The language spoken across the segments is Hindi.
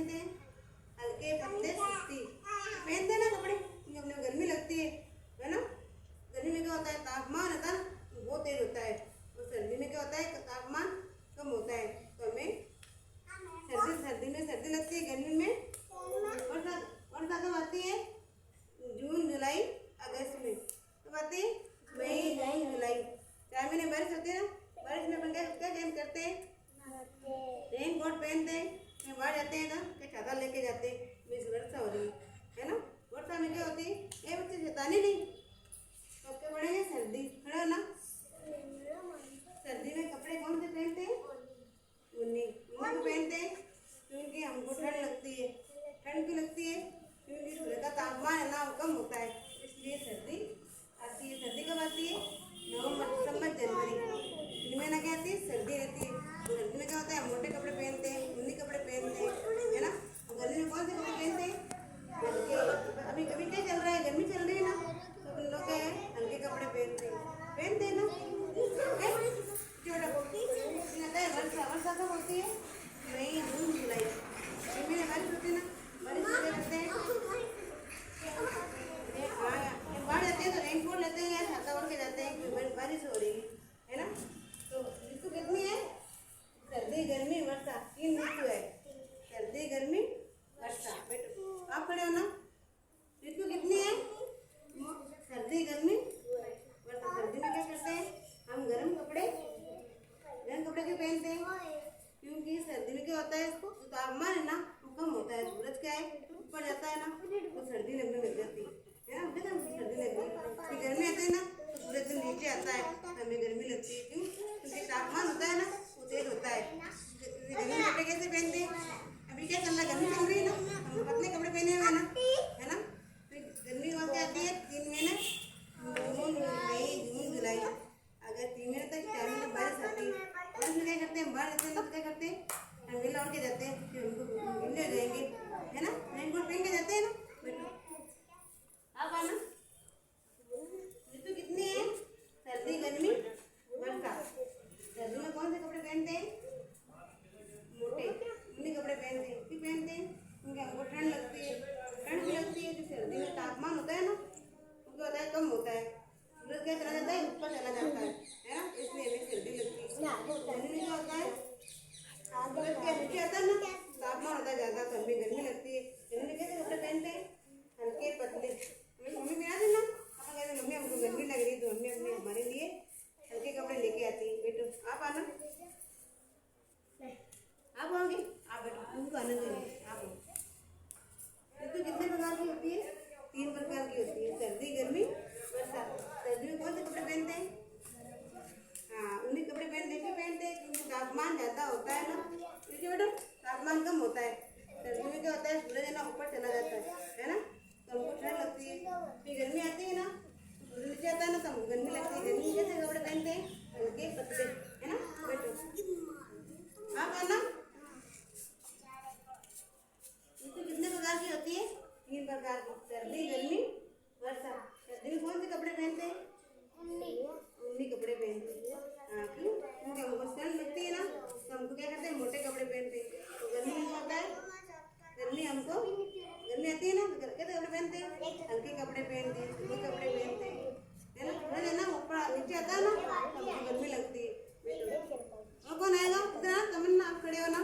पहनते हैं? हल्के पतले सूती पहनते हैं ना कपड़े, क्योंकि अपने गर्मी लगती है ना। गर्मी में क्या होता है, तापमान होता है बहुत तेज होता है, और सर्दी में क्या होता है, तापमान कम होता है। तो हमें सर्दी में सर्दी लगती है, गर्मी में वर्षा कब आती है? जून जुलाई अगस्त में। कब आती है? मई जून जुलाई, 4 महीने बारिश होती है ना। बारिश में अपन क्या क्या करते हैं? रेन कोट पहनते हैं। कहीं बाहर जाते हैं ना, क्या छाता लेके जाते हैं, बीच वर्षा हो रही है ना। वर्षा में क्या होती है, ये बच्चे शैतानी नहीं, तो क्या पढ़ेंगे? सर्दी। खड़े हो ना। सर्दी में कपड़े कौन से पहनते हैं? ऊनी को पहनते हैं, क्योंकि हमको ठंड लगती है। ठंड क्यों लगती है? क्योंकि सूर्य का तापमान है ना वो कम होता है, इसलिए सर्दी आती है। सर्दी कब आती है? नवंबर दिसंबर जनवरी, इनमें ना क्या आती है? सर्दी रहती है। सर्दी में क्या होता है, मोटे कपड़े पहनते हैं, ऊनी कपड़े पहनते हैं, है ना। गर्मी में कौन से कपड़े पहनते हैं? हल्के। अभी कभी क्या चल रहा है, गर्मी चल रही है ना, तो अपन लोग क्या है, हल्के कपड़े पहनते हैं ना। वर्षा वर्षा कब होती है? मई जून जुलाई, महीने बारिश होती है ना। बारिश में क्या करते हैं, बाढ़ जाते हैं तो रेन कोट लेते हैं या छाता ओढ़ के जाते हैं, क्योंकि बारिश हो रही है ना। तो ऋतु कितनी है? सर्दी गर्मी वर्षा, 3 ऋतु है, सर्दी गर्मी वर्षा। बेटो आप खड़े हो ना। ऋतु कितनी है? सर्दी गर्मी वर्षा। सर्दी में क्या करते हैं, हम गर्म कपड़े क्यों पहनते हैं? क्योंकि सर्दी में क्या होता है, इसको तापमान है ना वो कम होता है, सूरज क्या है ऊपर जाता है ना, तो सर्दी लगने लग जाती है ना। उठे ना सर्दी लगती है। गर्मी आती है ना तो सूरज जब नीचे आता है तो हमें गर्मी लगती है। क्यों? क्योंकि तापमान होता है ना वो तेज होता है। गर्मी में कपड़े कैसे पहनते हैं? अभी क्या चल रहा है, गर्मी चल रही है ना, हम पतले कपड़े पहने हुए हैं ना, है ना। फिर गर्मी वहाँ क्या आती है, 3 महीने, जून मई जून जुलाई अगर 3 महीने तक, 4 महीने बारिश आती है। बारिश में क्या करते हैं, बाहर जाते हैं तो क्या करते हैं, हम मिल उड़ के जाते हैं, फिर उनको मिल जाएंगे, है ना। रेन कोट पहन के जाते हैं ना। बेटो आप आना। ऋतु कितनी है? सर्दी गर्मी वर्षा। सर्दी में कौन से कपड़े पहनते हैं? मोटे ऊनी कपड़े पहनते हैं। क्यों पहनते हैं? क्योंकि हमको ठंड लगती है। ठंड भी लगती है, जो सर्दी में तापमान होता है ना वो क्या होता है, कम होता है, सूरज क्या चला जाता है, ऊपर चला जाता है ना, इसलिए हमें सर्दी लगती है। गर्मी में क्या होता है, सूरज क्या नीचे आता है ना, तापमान होता है ज़्यादा, तो हमें गर्मी लगती है। गर्मी में कैसे कपड़े पहनते हैं? हल्के पतले। मम्मी पहना दी ना, पापा कहते मम्मी हमको गर्मी लग रही, तो मम्मी अपने हमारे लिए हल्के कपड़े लेके आती है। बेटो आप आना। आप आओगे? आप बेटो उनको आने दीजिए, आप आओ। ऋतु कितने प्रकार की होती है? 3 प्रकार की होती है, सर्दी गर्मी वर्षा। सर्दी में कौन से कपड़े पहनते हैं? हाँ ऊनी कपड़े पहनते हैं, क्योंकि तापमान ज़्यादा होता है ना, क्योंकि बेटो तापमान कम होता है। सर्दी में क्या होता है, सूरज है ना ऊपर चला जाता है ना, तो हमको ठंड लगती है। फिर गर्मी आती है ना, सूरज नीचे आता है ना, तो हमको गर्मी लगती है। गर्मी में कैसे कपड़े पहनते हैं? हल्के पतले, है ना। बेटो आप आना। ऋतु कितने प्रकार की होती है? 3 प्रकार की, सर्दी गर्मी वर्षा। सर्दी में कौन से कपड़े पहनते हैं? ऊनी कपड़े पहनते हैं। हाँ क्यों? क्योंकि हमको ठंड लगती है ना, तो हमको क्या करते हैं, मोटे कपड़े पहनते हैं। तो गर्मी में क्या होता है, गर्मी आती है ना, तो कैसे कपड़े पहनते हैं? हल्के कपड़े पहनते हैं, सूती कपड़े पहनते हैं, है ना। सूरज है ना ऊपर नीचे आता है ना, तो हमको गर्मी लगती है। और कौन आएगा इधर? तमन्ना आप खड़े हो ना।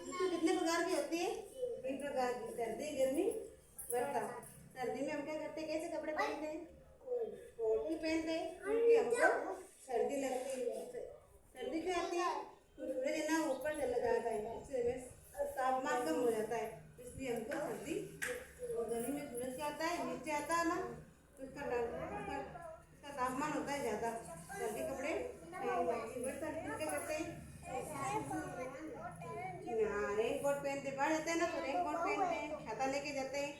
ऋतु कितने प्रकार की होती है? 3 प्रकार की, सर्दी गर्मी वर्षा। सर्दी में हम क्या करते हैं, कैसे कपड़े पहनते हैं? कोट पहनते हैं, क्योंकि हमको सर्दी लगती है। सर्दी क्यों आती है? सूरज है ना ऊपर चला जाता है, इससे तापमान कम हो जाता है, इसलिए हमको सर्दी। और गर्मी में सूरज क्या आता है, नीचे आता है ना, तो इसका तापमान होता है ज़्यादा, सर्दी कपड़े वर्षा ऋतु क्या करते हैं, हाँ रेन कोट पहनते, बाहर जाते हैं ना तो रेन कोट पहनते हैं, छाता लेके जाते हैं,